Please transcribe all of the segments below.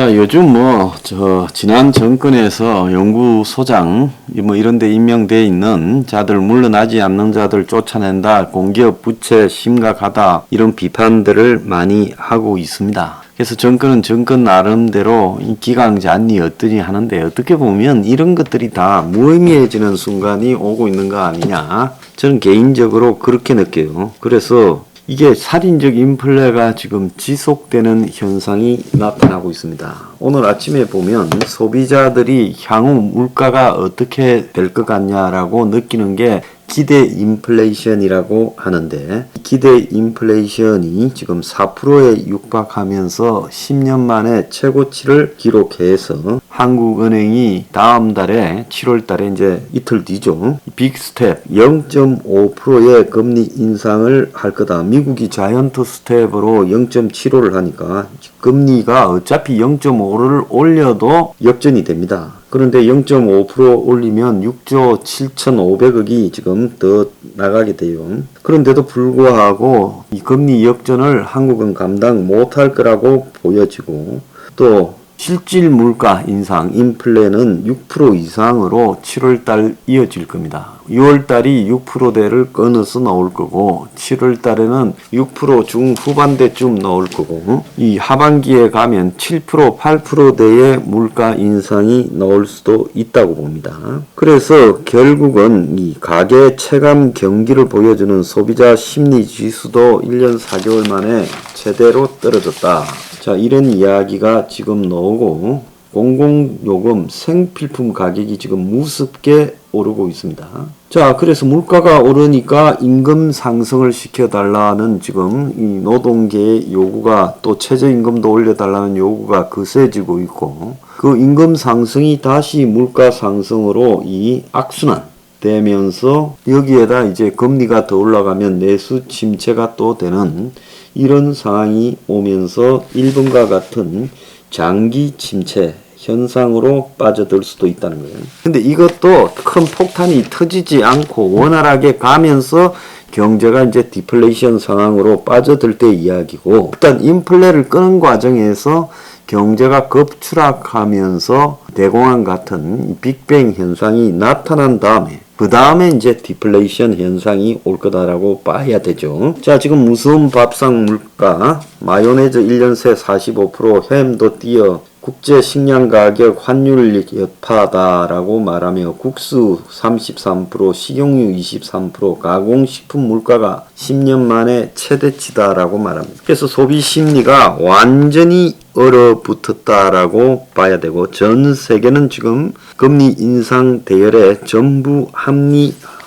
자, 요즘 지난 정권에서 연구소장, 이런 데 임명되어 있는 자들, 물러나지 않는 자들 쫓아낸다, 공기업 부채 심각하다, 이런 비판들을 많이 하고 있습니다. 그래서 정권은 정권 나름대로 기강잔이 어떠니 하는데, 어떻게 보면 이런 것들이 다 무의미해지는 순간이 오고 있는 거 아니냐. 저는 개인적으로 그렇게 느껴요. 그래서 이게 살인적 인플레가 지금 지속되는 현상이 나타나고 있습니다. 오늘 아침에 보면 소비자들이 향후 물가가 어떻게 될 것 같냐라고 느끼는 게 기대 인플레이션이라고 하는데, 기대 인플레이션이 지금 4%에 육박하면서 10년 만에 최고치를 기록해서 한국은행이 다음 달에 7월 달에 이제 이틀 뒤죠. 빅스텝 0.5%의 금리 인상을 할 거다. 미국이 자이언트 스텝으로 0.75를 하니까 금리가 어차피 0.5를 올려도 역전이 됩니다. 그런데 0.5% 올리면 6조 7,500억이 지금 더 나가게 돼요. 그런데도 불구하고 이 금리 역전을 한국은 감당 못할 거라고 보여지고, 또 실질 물가 인상, 인플레는 6% 이상으로 7월달 이어질 겁니다. 6월달이 6%대를 끊어서 나올 거고, 7월달에는 6% 중후반대쯤 나올 거고, 이 하반기에 가면 7%, 8%대의 물가 인상이 나올 수도 있다고 봅니다. 그래서 결국은 이 가계 체감 경기를 보여주는 소비자 심리 지수도 1년 4개월 만에 제대로 떨어졌다. 자, 이런 이야기가 지금 나오고, 공공요금 생필품 가격이 지금 무섭게 오르고 있습니다. 자, 그래서 물가가 오르니까 임금 상승을 시켜달라는 지금 이 노동계의 요구가, 또 최저임금도 올려달라는 요구가 거세지고 있고, 그 임금 상승이 다시 물가 상승으로 이 악순환 되면서 여기에다 이제 금리가 더 올라가면 내수 침체가 또 되는 이런 상황이 오면서 일본과 같은 장기 침체 현상으로 빠져들 수도 있다는 거예요. 근데 이것도 큰 폭탄이 터지지 않고 원활하게 가면서 경제가 이제 디플레이션 상황으로 빠져들 때 이야기고, 일단 인플레를 끄는 과정에서 경제가 급추락하면서 대공황 같은 빅뱅 현상이 나타난 다음에, 그 다음에 이제 디플레이션 현상이 올 거다라고 봐야 되죠. 자, 지금 무서운 밥상 물가, 마요네즈 1년 새 45%, 햄도 뛰어, 국제 식량 가격 환율 여파다라고 말하며 국수 33%, 식용유 23%, 가공식품 물가가 10년 만에 최대치다라고 말합니다. 그래서 소비 심리가 완전히 얼어붙었다라고 봐야 되고, 전 세계는 지금 금리 인상 대열에 전부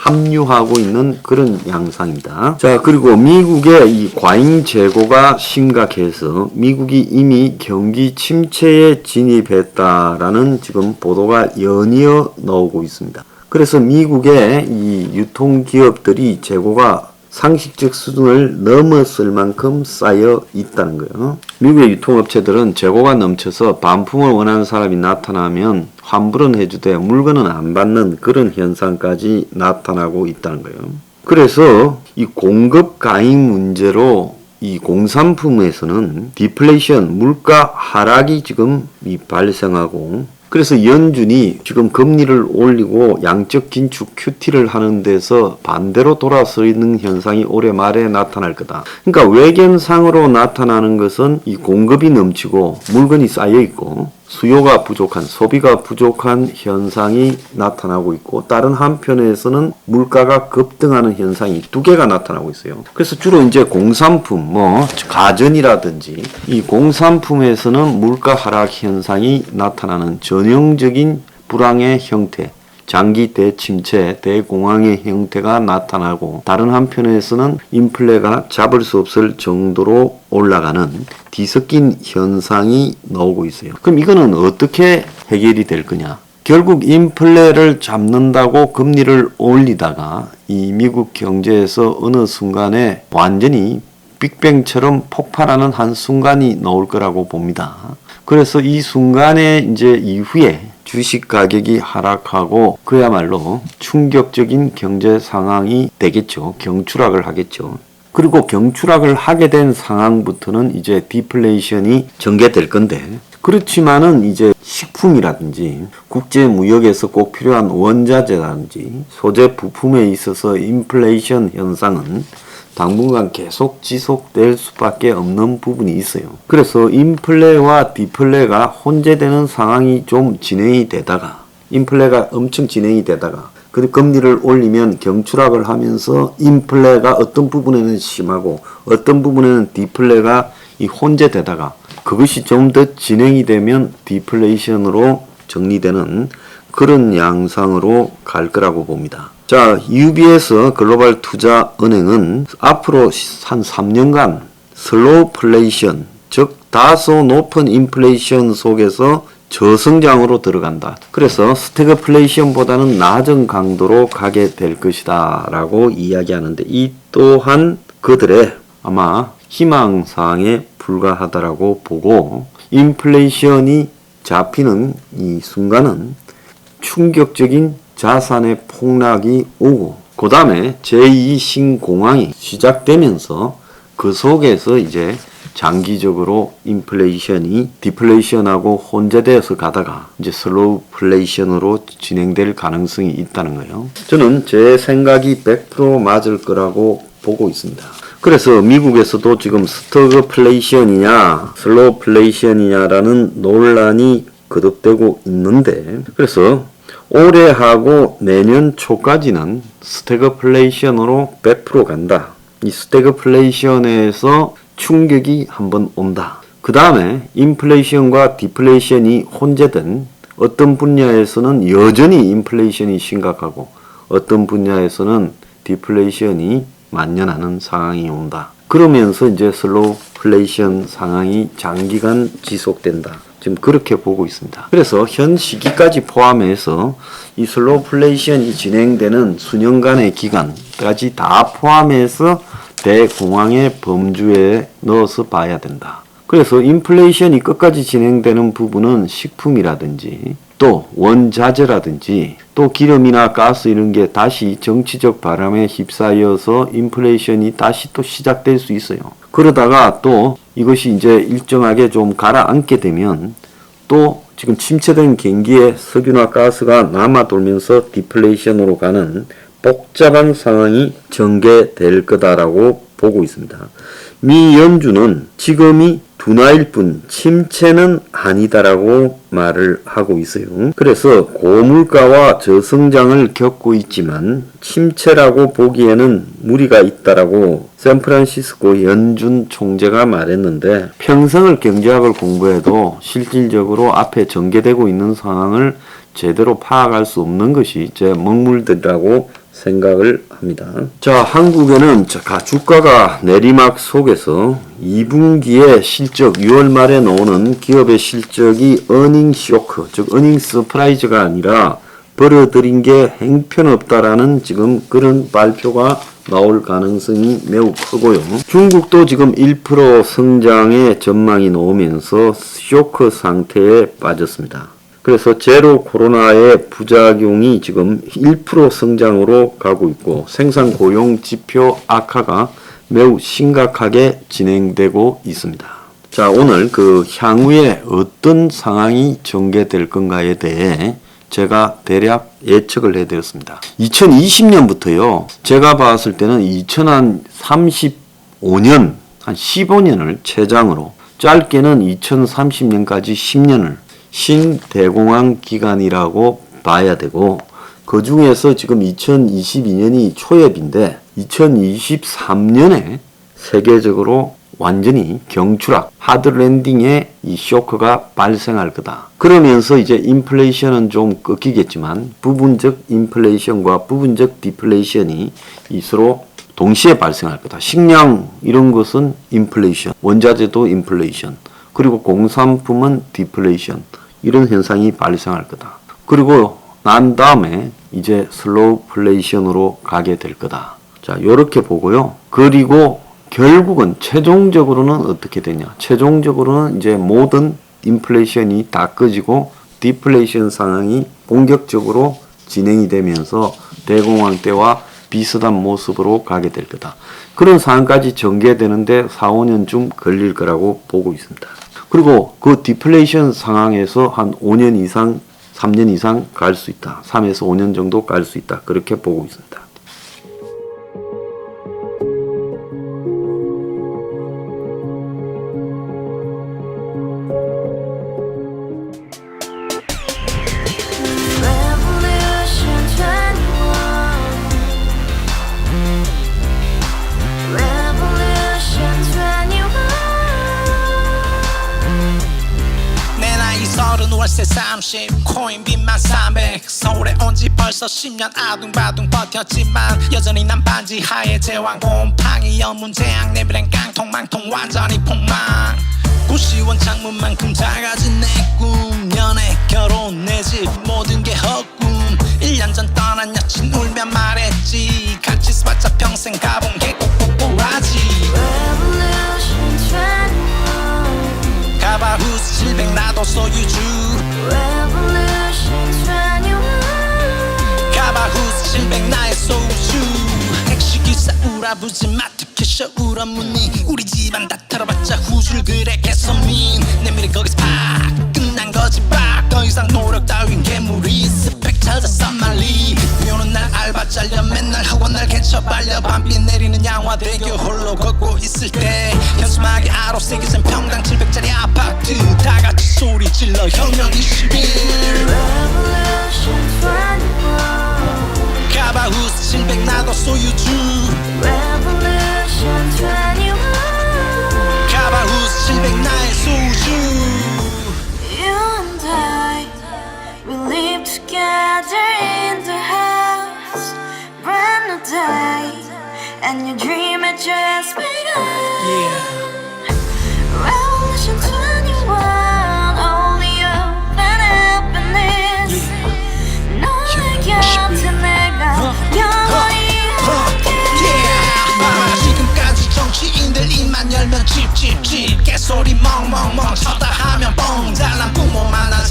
합류하고 있는 그런 양상입니다. 자, 그리고 미국의 이 과잉 재고가 심각해서 미국이 이미 경기 침체에 진입했다라는 지금 보도가 연이어 나오고 있습니다. 그래서 미국의 이 유통기업들이 재고가 상식적 수준을 넘었을 만큼 쌓여 있다는 거예요. 미국의 유통업체들은 재고가 넘쳐서 반품을 원하는 사람이 나타나면 환불은 해주되 물건은 안 받는 그런 현상까지 나타나고 있다는 거예요. 그래서 이 공급 과잉 문제로 이 공산품에서는 디플레이션, 물가 하락이 지금 발생하고, 그래서 연준이 지금 금리를 올리고 양적 긴축 QT를 하는 데서 반대로 돌아서는 현상이 올해 말에 나타날 거다. 그러니까 외견상으로 나타나는 것은 이 공급이 넘치고 물건이 쌓여 있고 수요가 부족한, 소비가 부족한 현상이 나타나고 있고, 다른 한편에서는 물가가 급등하는 현상이 두 개가 나타나고 있어요. 그래서 주로 이제 공산품, 가전이라든지 이 공산품에서는 물가 하락 현상이 나타나는 전형적인 불황의 형태, 장기 대침체, 대공황의 형태가 나타나고, 다른 한편에서는 인플레가 잡을 수 없을 정도로 올라가는 뒤섞인 현상이 나오고 있어요. 그럼 이거는 어떻게 해결이 될 거냐? 결국 인플레를 잡는다고 금리를 올리다가 이 미국 경제에서 어느 순간에 완전히 빅뱅처럼 폭발하는 한 순간이 나올 거라고 봅니다. 그래서 이 순간에 이제 이후에 주식 가격이 하락하고 그야말로 충격적인 경제 상황이 되겠죠. 경추락을 하겠죠. 그리고 경추락을 하게 된 상황부터는 이제 디플레이션이 전개될 건데, 그렇지만은 이제 식품이라든지 국제 무역에서 꼭 필요한 원자재라든지 소재 부품에 있어서 인플레이션 현상은 당분간 계속 지속될 수밖에 없는 부분이 있어요. 그래서 인플레와 디플레가 혼재되는 상황이 좀 진행이 되다가, 인플레가 엄청 진행이 되다가 그 금리를 올리면 경추락을 하면서 인플레가 어떤 부분에는 심하고 어떤 부분에는 디플레가 혼재되다가 그것이 좀 더 진행이 되면 디플레이션으로 정리되는 그런 양상으로 갈 거라고 봅니다. 자, UBS 글로벌 투자은행은 앞으로 한 3년간 슬로우플레이션, 즉 다소 높은 인플레이션 속에서 저성장으로 들어간다. 그래서 스태그플레이션보다는 낮은 강도로 가게 될 것이다 라고 이야기하는데, 이 또한 그들의 아마 희망사항에 불과하다라고 보고, 인플레이션이 잡히는 이 순간은 충격적인 자산의 폭락이 오고 그 다음에 제2 신공황이 시작되면서 그 속에서 이제 장기적으로 인플레이션이 디플레이션하고 혼재되어서 가다가 이제 슬로우플레이션으로 진행될 가능성이 있다는 거예요. 저는 제 생각이 100% 맞을 거라고 보고 있습니다. 그래서 미국에서도 지금 스태그플레이션이냐 슬로우플레이션이냐라는 논란이 거듭되고 있는데, 그래서 올해하고 내년 초까지는 스태그플레이션으로 100% 간다. 이 스태그플레이션에서 충격이 한번 온다. 그 다음에 인플레이션과 디플레이션이 혼재된 어떤 분야에서는 여전히 인플레이션이 심각하고 어떤 분야에서는 디플레이션이 만연하는 상황이 온다. 그러면서 이제 슬로우플레이션 상황이 장기간 지속된다. 지금 그렇게 보고 있습니다. 그래서 현 시기까지 포함해서 이 슬로우플레이션이 진행되는 수년간의 기간까지 다 포함해서 대공황의 범주에 넣어서 봐야 된다. 그래서 인플레이션이 끝까지 진행되는 부분은 식품이라든지 또 원자재라든지 또 기름이나 가스 이런 게 다시 정치적 바람에 휩싸여서 인플레이션이 다시 또 시작될 수 있어요. 그러다가 또 이것이 이제 일정하게 좀 가라앉게 되면 또 지금 침체된 경기에 석유나 가스가 남아 돌면서 디플레이션으로 가는 복잡한 상황이 전개될 거다라고 보고 있습니다. 미 연준은 지금이 둔화일 뿐 침체는 아니다라고 말을 하고 있어요. 그래서 고물가와 저성장을 겪고 있지만 침체라고 보기에는 무리가 있다라고 샌프란시스코 연준 총재가 말했는데, 평생을 경제학을 공부해도 실질적으로 앞에 전개되고 있는 상황을 제대로 파악할 수 없는 것이 제 먹물들이라고 생각을 합니다. 자, 한국에는 주가가 내리막 속에서 2분기의 실적, 6월 말에 나오는 기업의 실적이 어닝 쇼크, 즉 어닝 서프라이즈가 아니라 벌어들인 게 형편없다라는 지금 그런 발표가 나올 가능성이 매우 크고요. 중국도 지금 1% 성장의 전망이 나오면서 쇼크 상태에 빠졌습니다. 그래서 제로 코로나의 부작용이 지금 1% 성장으로 가고 있고 생산 고용 지표 악화가 매우 심각하게 진행되고 있습니다. 자, 오늘 그 향후에 어떤 상황이 전개될 건가에 대해 제가 대략 예측을 해드렸습니다. 2020년부터요, 제가 봤을 때는 2035년, 한 15년을 최장으로, 짧게는 2030년까지 10년을 신대공황 기간이라고 봐야 되고, 그 중에서 지금 2022년이 초엽인데 2023년에 세계적으로 완전히 경추락, 하드랜딩의 이 쇼크가 발생할 거다. 그러면서 이제 인플레이션은 좀 꺾이겠지만 부분적 인플레이션과 부분적 디플레이션이 서로 동시에 발생할 거다. 식량 이런 것은 인플레이션, 원자재도 인플레이션, 그리고 공산품은 디플레이션, 이런 현상이 발생할 거다. 그리고 난 다음에 이제 슬로우플레이션으로 가게 될 거다. 자, 요렇게 보고요. 그리고 결국은 최종적으로는 어떻게 되냐? 최종적으로는 이제 모든 인플레이션이 다 꺼지고 디플레이션 상황이 본격적으로 진행이 되면서 대공황 때와 비슷한 모습으로 가게 될 거다. 그런 상황까지 전개되는데 4, 5년쯤 걸릴 거라고 보고 있습니다. 그리고 그 디플레이션 상황에서 한 5년 이상, 3년 이상 갈 수 있다. 3에서 5년 정도 갈 수 있다. 그렇게 보고 있습니다. 월세 30 코인빚만 300 서울에 온 지 벌써 10년 아둥바둥 버텼지만 여전히 난 반지 하에 제왕 곰팡이 연문제약 내 미래는 깡통망통 완전히 폭망 고시원 창문만큼 작아진 내 꿈 연애 결혼 내 집 모든 게 헛꿈 1년 전 떠난 여친 울며 말했지 같이 써봤자 평생 가본 게 꼭꼭꼭하지 가바후스 700 나도 소유주 가바후스 700 나의 소유주 택시기사 우라부지 마트 캐셔 울어문니 우리 집안 다 털어봤자 후줄 그래 개선민 내 미래 거기서 팍 끝난 거지 팍더 이상 노력 따윈 괴물이 스펙 찾아서 말리 비오는 날 알바 잘려 맨날 학원 날 개쳐 빨려 밤비 내리는 양화대교 홀로 걷고 있을 때 현수막에 아로 새겨진 평당 700짜리 아파트 다같이 소리 질러 혁명 21 가바후스 700 나도 소유주 가바후스 700 나의 소유주 You and I, we live together in the house. Brand new day, and your dream had just begun. Revolution 21, only hope and happiness. 너의 곁에 내가 영원히 함께. 지금까지 정치인들 입만 열면 찝찝찝 개소리 멍멍멍 쳐다 하면 뻥 잘난 부모 만나